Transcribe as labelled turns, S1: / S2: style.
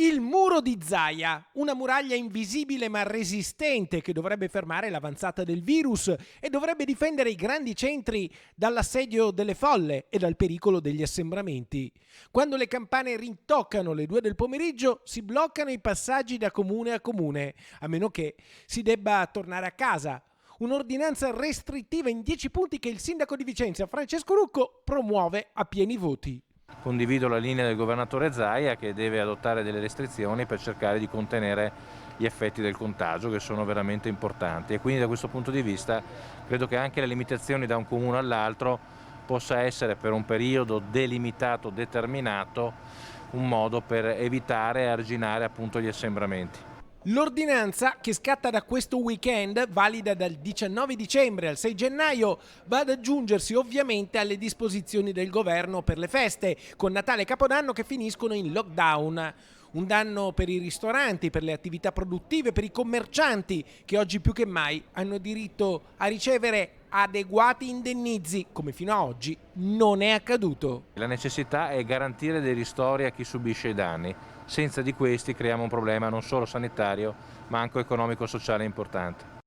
S1: Il muro di Zaia, una muraglia invisibile ma resistente che dovrebbe fermare l'avanzata del virus e dovrebbe difendere i grandi centri dall'assedio delle folle e dal pericolo degli assembramenti. Quando le campane rintoccano le 2 del pomeriggio si bloccano i passaggi da comune a comune, a meno che si debba tornare a casa. Un'ordinanza restrittiva in 10 punti che il sindaco di Vicenza, Francesco Rucco, promuove a pieni voti.
S2: Condivido la linea del governatore Zaia che deve adottare delle restrizioni per cercare di contenere gli effetti del contagio, che sono veramente importanti, e quindi da questo punto di vista credo che anche le limitazioni da un comune all'altro possa essere per un periodo delimitato, determinato, un modo per evitare e arginare appunto gli assembramenti.
S1: L'ordinanza, che scatta da questo weekend, valida dal 19 dicembre al 6 gennaio, va ad aggiungersi ovviamente alle disposizioni del governo per le feste, con Natale e Capodanno che finiscono in lockdown. Un danno per i ristoranti, per le attività produttive, per i commercianti, che oggi più che mai hanno diritto a ricevere adeguati indennizi, come fino ad oggi non è accaduto.
S2: La necessità è garantire dei ristori a chi subisce i danni. Senza di questi creiamo un problema non solo sanitario ma anche economico-sociale importante.